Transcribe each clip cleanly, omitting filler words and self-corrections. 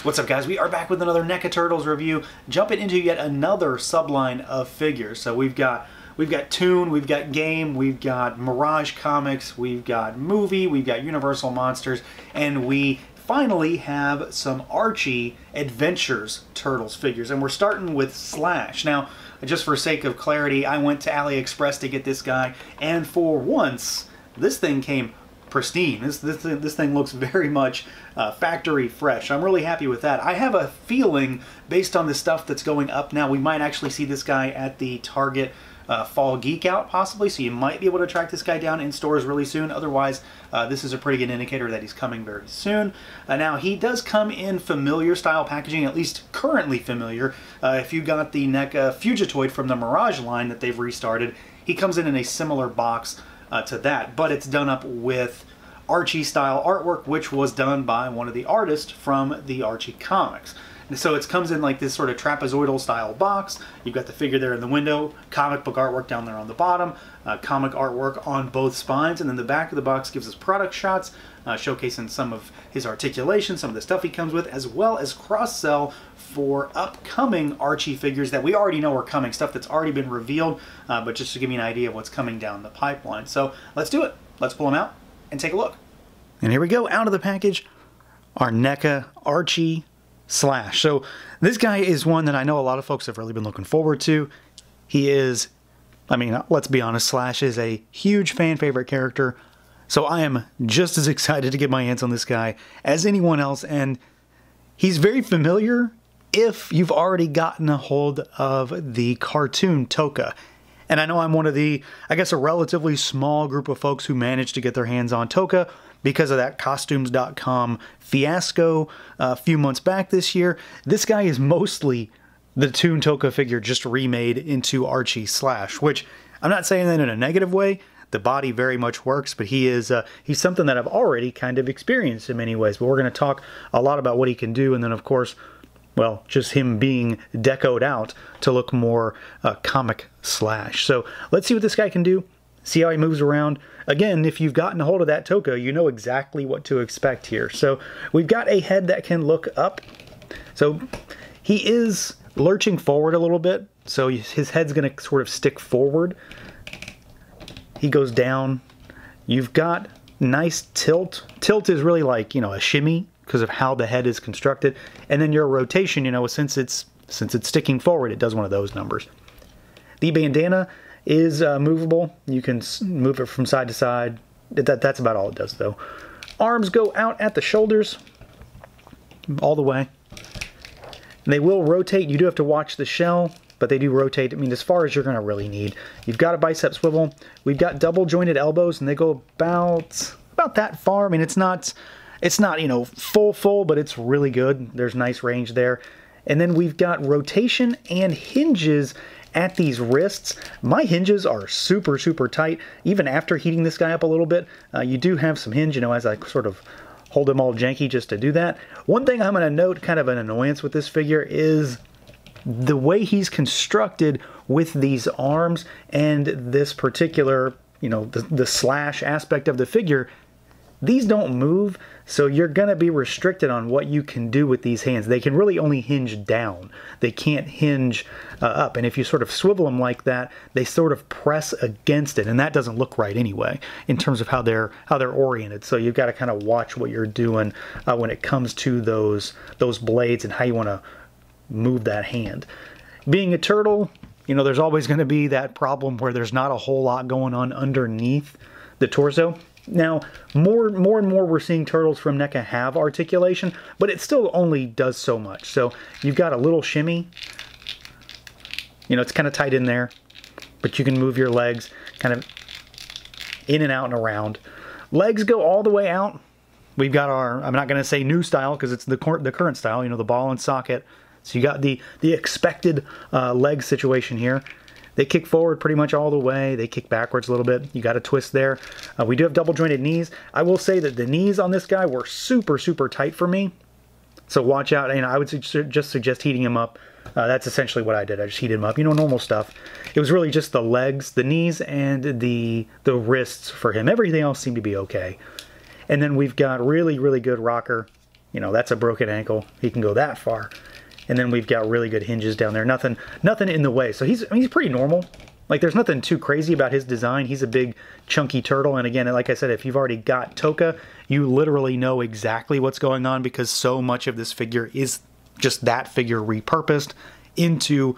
What's up, guys? We are back with another NECA Turtles review, jumping into yet another subline of figures. So we've got Toon, we've got Game, we've got Mirage Comics, we've got Movie, we've got Universal Monsters, and we finally have some Archie Adventures Turtles figures. And we're starting with Slash. Now, just for sake of clarity, I went to AliExpress to get this guy, and for once, this thing came pristine. This thing looks very much factory fresh. I'm really happy with that. I have a feeling, based on the stuff that's going up now, we might actually see this guy at the Target Fall Geek Out, possibly, so you might be able to track this guy down in stores really soon. Otherwise, this is a pretty good indicator that he's coming very soon. Now, he does come in familiar style packaging, at least currently familiar. If you got the NECA Fugitoid from the Mirage line that they've restarted, he comes in a similar box to that, but it's done up with Archie style artwork, which was done by one of the artists from the Archie comics. And so it comes in like this sort of trapezoidal style box. You've got the figure there in the window, comic book artwork down there on the bottom, comic artwork on both spines, and then the back of the box gives us product shots showcasing some of his articulation, some of the stuff he comes with, as well as cross-sell for upcoming Archie figures that we already know are coming, stuff that's already been revealed, but just to give you an idea of what's coming down the pipeline. So let's do it. Let's pull them out and take a look. And here we go, out of the package, our NECA Archie Slash. So this guy is one that I know a lot of folks have really been looking forward to. He is, I mean, let's be honest, Slash is a huge fan favorite character. So I am just as excited to get my hands on this guy as anyone else. And he's very familiar if you've already gotten a hold of the cartoon Toka. And I know I'm one of the, I guess, a relatively small group of folks who managed to get their hands on Toka because of that Costumes.com fiasco a few months back this year. This guy is mostly the Toon Toka figure just remade into Archie Slash, which I'm not saying that in a negative way. The body very much works, but he's something that I've already kind of experienced in many ways. But we're going to talk a lot about what he can do, and then, of course, well, just him being decoed out to look more comic Slash. So let's see what this guy can do, see how he moves around. Again, if you've gotten a hold of that Toka, you know exactly what to expect here. So we've got a head that can look up. So he is lurching forward a little bit, so his head's going to sort of stick forward. He goes down. You've got nice tilt. Tilt is really like, you know, a shimmy because of how the head is constructed. And then your rotation, you know, since it's sticking forward, it does one of those numbers. The bandana is movable. You can move it from side to side. That's about all it does, though. Arms go out at the shoulders all the way. And they will rotate. You do have to watch the shell, but they do rotate, I mean, as far as you're going to really need. You've got a bicep swivel. We've got double jointed elbows, and they go about that far. I mean, it's not, you know, full, but it's really good. There's nice range there. And then we've got rotation and hinges at these wrists. My hinges are super, super tight. Even after heating this guy up a little bit, you do have some hinge, you know, as I sort of hold them all janky just to do that. One thing I'm going to note, kind of an annoyance with this figure, is the way he's constructed with these arms and this particular, you know, the slash aspect of the figure. These don't move, so you're going to be restricted on what you can do with these hands. They can really only hinge down. They can't hinge up. And if you sort of swivel them like that, they sort of press against it, and that doesn't look right anyway in terms of how they're oriented. So you've got to kind of watch what you're doing when it comes to those blades and how you want to move that hand. Being a turtle, you know, there's always going to be that problem where there's not a whole lot going on underneath the torso. Now, more and more we're seeing turtles from NECA have articulation, but it still only does so much. So you've got a little shimmy. You know, it's kind of tight in there, but you can move your legs kind of in and out and around. Legs go all the way out. We've got our, I'm not going to say new style because it's the current style, you know, the ball and socket. So you got the expected leg situation here. They kick forward pretty much all the way. They kick backwards a little bit. You got a twist there. We do have double jointed knees. I will say that the knees on this guy were super, super tight for me. So watch out. And I would just suggest heating him up. That's essentially what I did. I just heated him up. You know, normal stuff. It was really just the legs, the knees, and the wrists for him. Everything else seemed to be okay. And then we've got really, really good rocker. You know, that's a broken ankle. He can go that far. And then we've got really good hinges down there. Nothing in the way. So he's pretty normal. Like, there's nothing too crazy about his design. He's a big, chunky turtle. And again, like I said, if you've already got TOCA, you literally know exactly what's going on because so much of this figure is just that figure repurposed into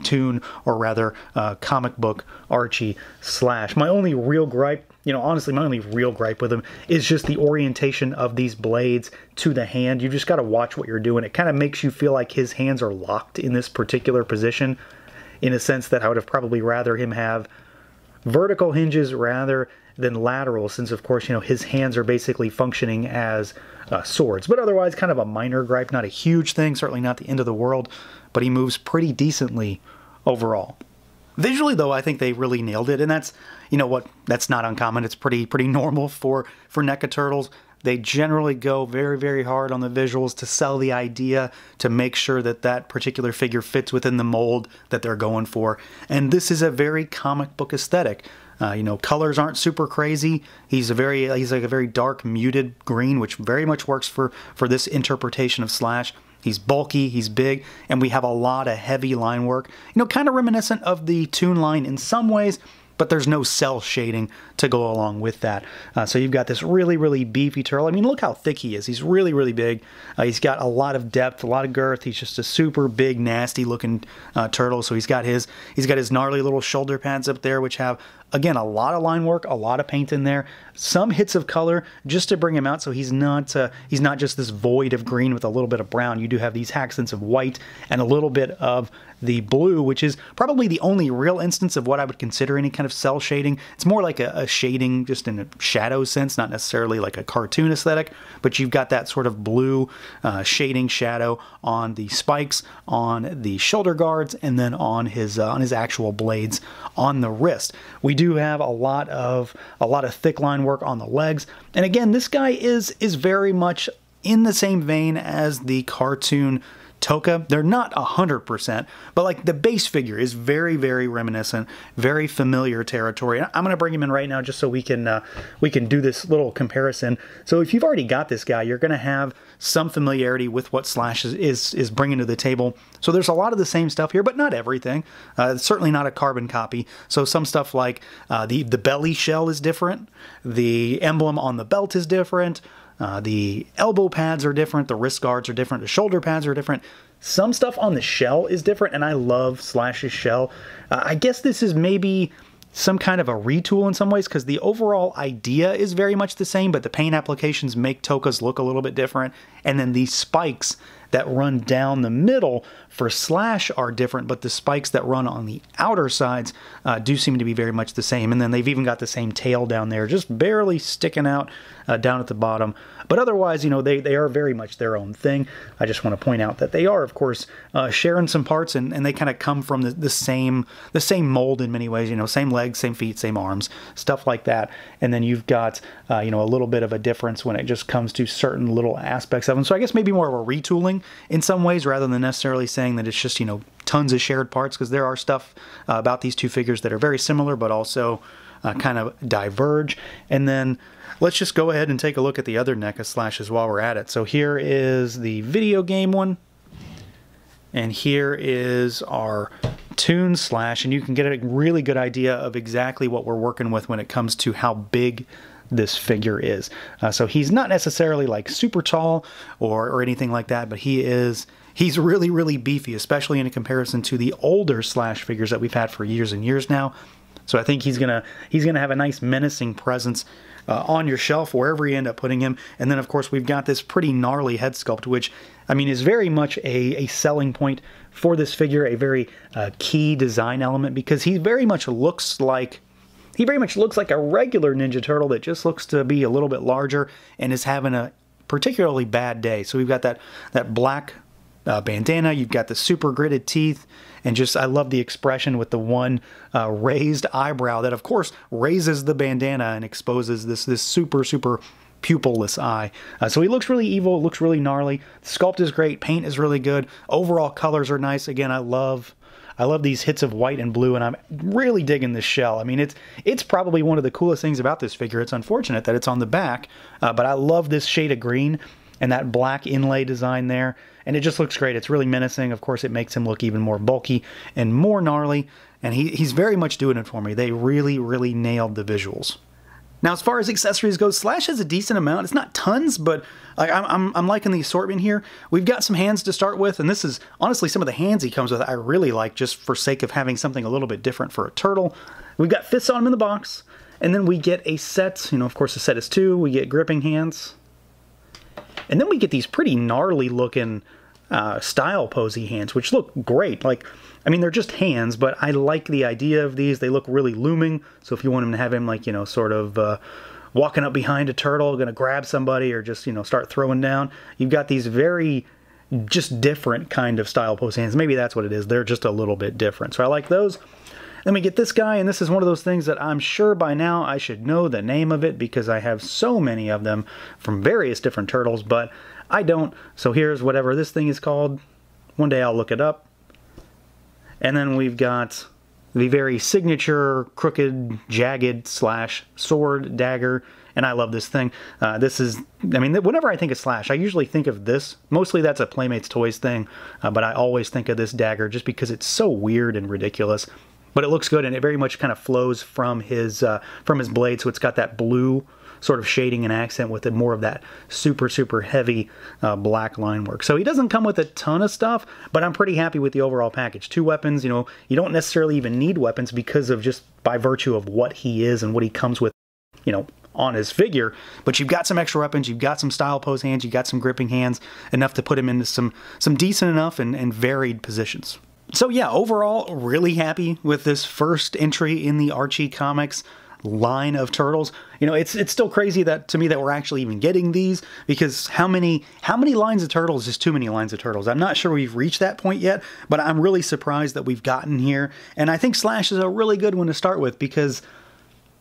Toon, or rather comic book Archie Slash. My only real gripe, you know, honestly, my only real gripe with him is just the orientation of these blades to the hand. You just got to watch what you're doing. It kind of makes you feel like his hands are locked in this particular position, in a sense that I would have probably rather him have vertical hinges rather than lateral, since of course, you know, his hands are basically functioning as swords. But otherwise, kind of a minor gripe, not a huge thing, certainly not the end of the world, but he moves pretty decently overall. Visually, though, I think they really nailed it, and that's, you know what, that's not uncommon. It's pretty normal for NECA Turtles. They generally go very, very hard on the visuals to sell the idea, to make sure that that particular figure fits within the mold that they're going for. And this is a very comic book aesthetic. You know, colors aren't super crazy. He's like a very dark, muted green, which very much works for this interpretation of Slash. He's bulky, he's big, and we have a lot of heavy line work. You know, kind of reminiscent of the Toon line in some ways, but there's no cell shading to go along with that. So you've got this really, really beefy turtle. I mean, look how thick he is. He's really, really big. He's got a lot of depth, a lot of girth. He's just a super big, nasty looking turtle. So he's got his gnarly little shoulder pads up there, which have, again, a lot of line work, a lot of paint in there, some hits of color just to bring him out so he's not just this void of green with a little bit of brown. You do have these accents of white and a little bit of the blue, which is probably the only real instance of what I would consider any kind of cell shading. It's more like a shading just in a shadow sense, not necessarily like a cartoon aesthetic, but you've got that sort of blue shading shadow on the spikes, on the shoulder guards, and then on his actual blades on the wrist. We do have a lot of thick line work on the legs, and again, this guy is very much in the same vein as the cartoon TOCA. They're not 100%, but like the base figure is very, very reminiscent, very familiar territory. I'm going to bring him in right now just so we can do this little comparison. So if you've already got this guy, you're going to have some familiarity with what Slash is bringing to the table. So there's a lot of the same stuff here, but not everything. Certainly not a carbon copy. So some stuff like the belly shell is different, the emblem on the belt is different, the elbow pads are different, the wrist guards are different, the shoulder pads are different. Some stuff on the shell is different, and I love Slash's shell. I guess this is maybe some kind of a retool in some ways, because the overall idea is very much the same, but the paint applications make TOCA's look a little bit different, and then these spikes that run down the middle for Slash are different, but the spikes that run on the outer sides do seem to be very much the same. And then they've even got the same tail down there, just barely sticking out down at the bottom. But otherwise, you know, they are very much their own thing. I just want to point out that they are, of course, sharing some parts, and they kind of come from the same mold in many ways. You know, same legs, same feet, same arms, stuff like that. And then you've got you know, a little bit of a difference when it just comes to certain little aspects of them. So I guess maybe more of a retooling in some ways, rather than necessarily saying that it's just, you know, tons of shared parts, because there are stuff about these two figures that are very similar, but also kind of diverge. And then let's just go ahead and take a look at the other NECA Slashes while we're at it. So here is the video game one, and here is our Toon Slash, and you can get a really good idea of exactly what we're working with when it comes to how big this figure is. So he's not necessarily like super tall or anything like that, but he's really, really beefy, especially in comparison to the older Slash figures that we've had for years and years now. So I think he's gonna have a nice menacing presence on your shelf wherever you end up putting him. And then of course we've got this pretty gnarly head sculpt, which I mean is very much a selling point for this figure, a very key design element, because he very much looks like a regular Ninja Turtle that just looks to be a little bit larger and is having a particularly bad day. So we've got that black bandana, you've got the super gritted teeth, and just I love the expression with the one raised eyebrow that of course raises the bandana and exposes this super pupilless eye. So he looks really evil, looks really gnarly. The sculpt is great, paint is really good, overall colors are nice. Again, I love these hits of white and blue, and I'm really digging this shell. I mean, it's probably one of the coolest things about this figure. It's unfortunate that it's on the back, but I love this shade of green. and that black inlay design there, and it just looks great. It's really menacing. Of course, it makes him look even more bulky and more gnarly, and he's very much doing it for me. They really, really nailed the visuals. Now, as far as accessories go, Slash has a decent amount. It's not tons, but I'm liking the assortment here. We've got some hands to start with, and this is honestly some of the hands he comes with I really like, just for sake of having something a little bit different for a turtle. We've got fists on him in the box, and then we get a set. You know, of course, the set is 2. We get gripping hands, and then we get these pretty gnarly looking style posy hands, which look great. Like, I mean, they're just hands, but I like the idea of these. They look really looming, so if you want him to have him, like, you know, sort of walking up behind a turtle, gonna grab somebody, or just, you know, start throwing down, you've got these very just different kind of style pose hands. Maybe that's what it is. They're just a little bit different, so I like those. Then we get this guy, and this is one of those things that I'm sure by now I should know the name of it because I have so many of them from various different turtles, but I don't. So here's whatever this thing is called. One day I'll look it up. And then we've got the very signature crooked, jagged Slash sword dagger, and I love this thing. This is, I mean, whenever I think of Slash, I usually think of this. Mostly that's a Playmates Toys thing, but I always think of this dagger just because it's so weird and ridiculous. But it looks good, and it very much kind of flows from his blade, so it's got that blue sort of shading and accent with it, more of that super, super heavy black line work. So he doesn't come with a ton of stuff, but I'm pretty happy with the overall package. 2 weapons, you know, you don't necessarily even need weapons because of just by virtue of what he is and what he comes with, you know, on his figure, but you've got some extra weapons, you've got some style pose hands, you've got some gripping hands, enough to put him into some decent enough and varied positions. So yeah, overall, really happy with this first entry in the Archie Comics line of turtles. You know, it's still crazy that to me that we're actually even getting these, because how many lines of turtles is too many lines of turtles? I'm not sure we've reached that point yet, but I'm really surprised that we've gotten here, and I think Slash is a really good one to start with because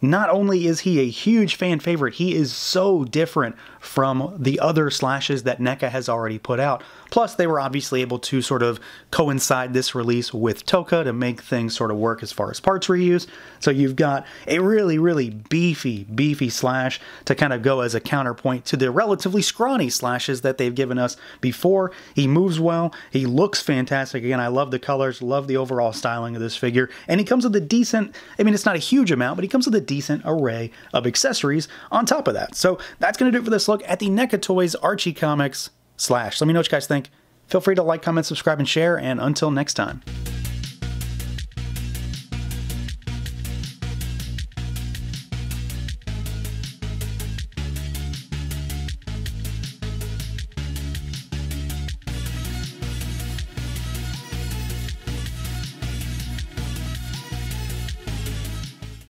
not only is he a huge fan favorite, he is so different from the other Slashes that NECA has already put out. Plus, they were obviously able to sort of coincide this release with TOCA to make things sort of work as far as parts reuse. So you've got a really, really beefy Slash to kind of go as a counterpoint to the relatively scrawny Slashes that they've given us before. He moves well, he looks fantastic. Again, I love the colors, love the overall styling of this figure, and he comes with a decent, I mean, it's not a huge amount, but he comes with a decent array of accessories on top of that. So that's going to do it for this look at the NECA Toys Archie Comics Slash. Let me know what you guys think. Feel free to like, comment, subscribe, and share, and until next time.